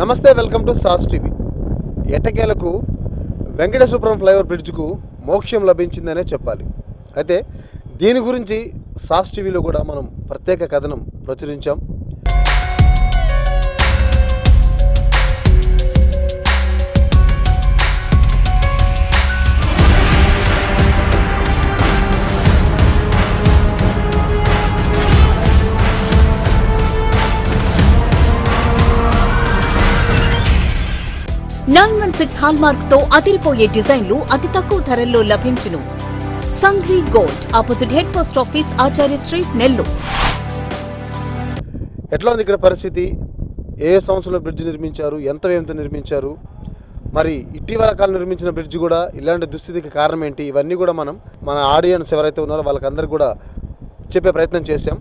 నమస్తే, welcome to sauce TV. ఎట్టకేలకు Venkateswarapuram flyover బ్రిడ్జ్కు మోక్షం లభించిందనే చెప్పాలి. అయితే దీని గురించి సాస్ టీవీలో కూడా మనం ప్రత్యేక కథనం ప్రచురించాం. హాల్మార్క్ తో అదిరిపోయే డిజైన్లు అతి తక్కువ ధరల్లో లభించును. Sanghvi gold, opposite head post office, Acharya street, Nellore. ఎట్లా ఉంది ఇక్కడ పరిస్థితి? ఏ సంవత్సరంలో బ్రిడ్జ్ నిర్మించారు, ఎంత వ్యయంతో నిర్మించారు, మరి ఇటీవల కాలం నిర్మించిన బ్రిడ్జ్ కూడా ఇలాంటి దుస్థితికి కారణం ఏంటి, ఇవన్నీ కూడా మనం మన ఆడియన్స్ ఎవరైతే ఉన్నారో వాళ్ళకందరికీ కూడా చెప్పే ప్రయత్నం చేశాం.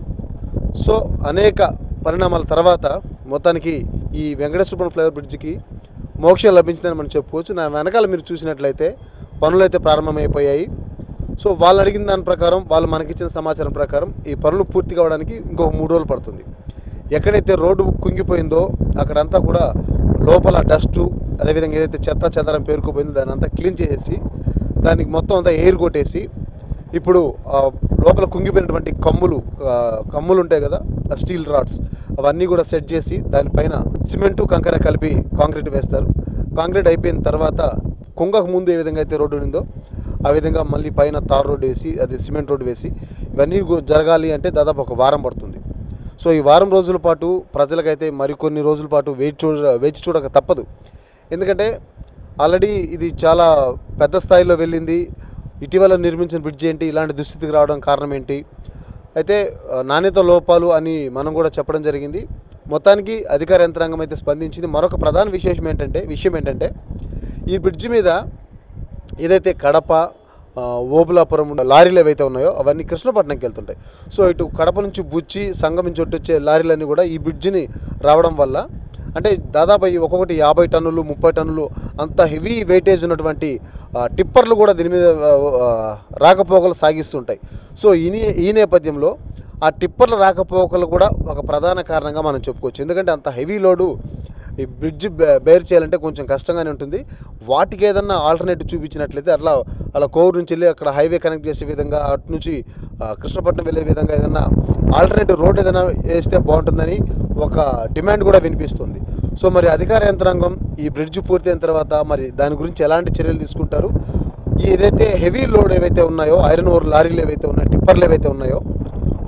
సో అనేక పరిణామాల తర్వాత మొత్తానికి ఈ వెంకటేశ్వరపురం ఫ్లైఓవర్ బ్రిడ్జికి మోక్షం లభించిందని మనం చెప్పుకోవచ్చు. నా వెనకాల మీరు చూసినట్లయితే పనులు అయితే ప్రారంభమైపోయాయి. సో వాళ్ళు అడిగిన దాని ప్రకారం, వాళ్ళు మనకిచ్చిన సమాచారం ప్రకారం ఈ పనులు పూర్తి కావడానికి ఇంకొక 3 రోజులు పడుతుంది. ఎక్కడైతే రోడ్డు కుంగిపోయిందో అక్కడంతా కూడా లోపల డస్టు, అదేవిధంగా ఏదైతే చెత్త చెదారం పేరుకుపోయిందో దాన్ని అంతా క్లీన్ చేసేసి దానికి మొత్తం అంతా ఎయిర్ కొట్టేసి ఇప్పుడు లోపల కుంగిపోయినటువంటి కమ్ములు ఉంటాయి కదా, స్టీల్ రాడ్స్, అవన్నీ కూడా సెట్ చేసి దానిపైన సిమెంటు కంకర కలిపి కాంక్రీట్ వేస్తారు. కాంక్రీట్ అయిపోయిన తర్వాత కుంగకు ముందు ఏ విధంగా అయితే రోడ్డు ఉందో ఆ విధంగా మళ్ళీ పైన తార్ రోడ్డు వేసి, అది సిమెంట్ రోడ్డు వేసి ఇవన్నీ జరగాలి అంటే దాదాపు ఒక వారం పడుతుంది. సో ఈ వారం రోజుల పాటు ప్రజలకైతే మరికొన్ని రోజుల పాటు వేచి చూడక తప్పదు. ఎందుకంటే ఆల్రెడీ ఇది చాలా పెద్ద స్థాయిలో వెళ్ళింది. ఇటీవల నిర్మించిన బ్రిడ్జ్ ఏంటి ఇలాంటి దుస్థితికి రావడం కారణం ఏంటి? అయితే నాణ్యత లోపాలు అని మనం కూడా చెప్పడం జరిగింది. మొత్తానికి అధికార యంత్రాంగం అయితే స్పందించింది. మరొక ప్రధాన విషయం ఏంటంటే ఈ బ్రిడ్జి మీద ఏదైతే కడప, ఓబులాపురం లారీలు ఏవైతే ఉన్నాయో అవన్నీ కృష్ణపట్నంకి వెళ్తుంటాయి. సో ఇటు కడప నుంచి బుచ్చి, సంగం నుంచి వచ్చే లారీలన్నీ కూడా ఈ బ్రిడ్జిని రావడం వల్ల, అంటే దాదాపు ఒక్కొక్కటి 50 టన్నులు 30 టన్నులు అంత హెవీ వెయిటేజ్ ఉన్నటువంటి టిప్పర్లు కూడా దీని మీద రాకపోకలు సాగిస్తుంటాయి. సో ఈ నేపథ్యంలో ఆ టిప్పర్ల రాకపోకలు కూడా ఒక ప్రధాన కారణంగా మనం చెప్పుకోవచ్చు. ఎందుకంటే అంత హెవీ లోడు ఈ బ్రిడ్జ్ బేర్ చేయాలంటే కొంచెం కష్టంగానే ఉంటుంది. వాటికి ఏదన్నా ఆల్టర్నేటివ్ చూపించినట్లయితే అలా కోవూరు నుంచి వెళ్ళి అక్కడ హైవే కనెక్ట్ చేసే విధంగా, అటు నుంచి కృష్ణపట్నం వెళ్ళే విధంగా ఏదన్నా ఆల్టర్నేటివ్ రోడ్ ఏదైనా వేస్తే బాగుంటుందని ఒక డిమాండ్ కూడా వినిపిస్తుంది. సో మరి అధికార యంత్రాంగం ఈ బ్రిడ్జ్ పూర్తయిన తర్వాత మరి దాని గురించి ఎలాంటి చర్యలు తీసుకుంటారు, ఏదైతే హెవీ లోడ్ ఏవైతే ఉన్నాయో, ఐరన్ ఓర్ లారీలు ఏవైతే ఉన్నాయో, టిప్పర్లు ఏవైతే ఉన్నాయో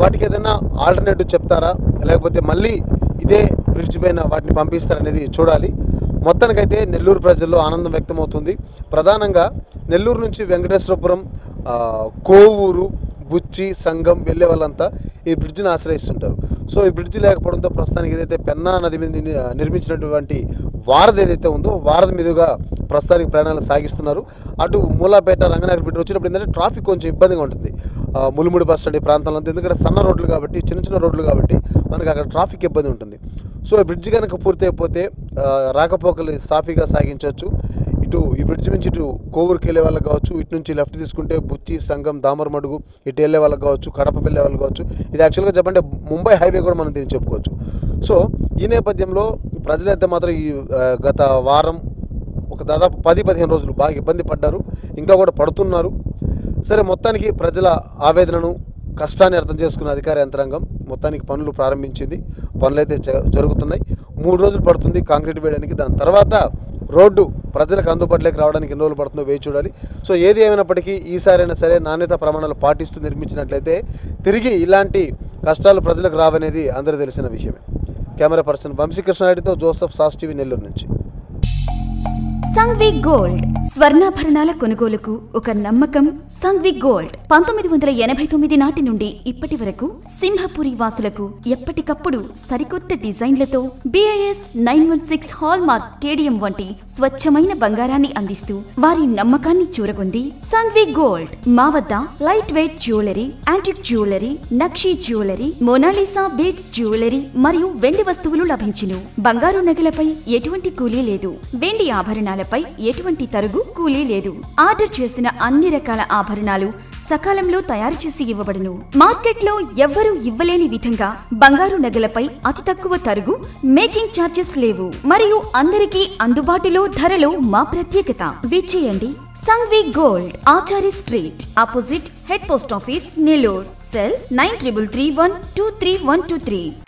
వాటికి ఏదైనా ఆల్టర్నేటివ్ చెప్తారా, లేకపోతే మళ్ళీ ఇదే బ్రిడ్జ్ పైన వాటిని పంపిస్తారనేది చూడాలి. మొత్తానికైతే నెల్లూరు ప్రజల్లో ఆనందం వ్యక్తమవుతుంది. ప్రధానంగా నెల్లూరు నుంచి వెంకటేశ్వరపురం, కోవూరు, బుచ్చి, సంగం వెళ్ళే వాళ్ళంతా ఈ బ్రిడ్జిని ఆశ్రయిస్తుంటారు. సో ఈ బ్రిడ్జి లేకపోవడంతో ప్రస్తుతానికి ఏదైతే పెన్నా నది మీద నిర్మించినటువంటి వారధి ఏదైతే ఉందో వారధి మీదుగా ప్రస్తుతానికి ప్రయాణాలు సాగిస్తున్నారు. అటు మూలాపేట, రంగనాయక బ్రిడ్జ్ వచ్చినప్పుడు ఏంటంటే ట్రాఫిక్ కొంచెం ఇబ్బందిగా ఉంటుంది. ములుముడి బస్ స్టాండ్ ఈ ప్రాంతంలో అంతా, ఎందుకంటే సన్న రోడ్లు కాబట్టి, చిన్న రోడ్లు కాబట్టి మనకు అక్కడ ట్రాఫిక్ ఇబ్బంది ఉంటుంది. సో ఈ బ్రిడ్జి కనుక పూర్తయిపోతే రాకపోకలు సాఫీగా సాగించవచ్చు. ఇటు ఈ బ్రిడ్జ్ నుంచి ఇటు కోవూరుకి వెళ్ళే వాళ్ళకి కావచ్చు, ఇటు నుంచి లెఫ్ట్ తీసుకుంటే బుచ్చి, సంగం, దామరమడుగు ఇటు వెళ్ళే వాళ్ళకి కావచ్చు, కడప వెళ్ళే వాళ్ళకి కావచ్చు. ఇది యాక్చువల్గా చెప్పంటే ముంబై హైవే కూడా మనం దీన్ని చెప్పుకోవచ్చు. సో ఈ నేపథ్యంలో ప్రజలైతే మాత్రం ఈ గత వారం ఒక దాదాపు 10-15 రోజులు బాగా ఇబ్బంది పడ్డారు, ఇంకా కూడా పడుతున్నారు. సరే, మొత్తానికి ప్రజల ఆవేదనను, కష్టాన్ని అర్థం చేసుకున్న అధికార యంత్రాంగం మొత్తానికి పనులు ప్రారంభించింది. పనులు అయితే జరుగుతున్నాయి. 3 రోజులు పడుతుంది కాంక్రీట్ వేయడానికి. దాని తర్వాత రోడ్డు ప్రజలకు అందుబాటులోకి రావడానికి ఎన్ని రోజులు పడుతుందో వేచి చూడాలి. సో ఏది ఏమైనప్పటికీ ఈసారైనా సరే నాణ్యత ప్రమాణాలు పాటిస్తూ నిర్మించినట్లయితే తిరిగి ఇలాంటి కష్టాలు ప్రజలకు రావనేది అందరూ తెలిసిన విషయమే. కెమెరా పర్సన్ వంశీకృష్ణారెడ్డితో జోసెఫ్, సాస్ టీవీ, నెల్లూరు నుంచి. సంఘ్వి గోల్డ్ స్వర్ణాభరణాల కొనుగోలుకు ఒక నమ్మకం. సంఘ్వి గోల్డ్ 1989 నాటి నుండి ఇప్పటి వరకు సింహపురి వాసులకు ఎప్పటికప్పుడు సరికొత్త డిజైన్లతో BIS 916 హాల్మార్క్ కేడియం వంటి స్వచ్ఛమైన బంగారాన్ని అందిస్తూ వారి నమ్మకాన్ని చూరగొంది సంఘ్వి గోల్డ్. మా వద్ద light weight jewellery, antique jewellery, nakshi jewellery, Mona Lisa beads jewellery మరియు వెండి వస్తువులు లభించును. బంగారు నగలపై ఎటువంటి కూలీ లేదు. వెండి ఆభరణాలపై ఎటువంటి తరుగు, కూలీ లేదు. ఆర్డర్ చేసిన అన్ని రకాల ఆభరణాలు సకాలంలో తయారు చేసి ఇవ్వబడును. మార్కెట్లో ఎవ్వరూ ఇవ్వలేని విధంగా బంగారు నగలపై అతి తక్కువ తరుగు, మేకింగ్ ఛార్జెస్ లేవు మరియు అందరికీ అందుబాటులో ధరలో మా ప్రత్యేకత. విచ్చేయండి Sanghvi gold, Achari street, opposite head post office, Nellore. Cell 9331232123.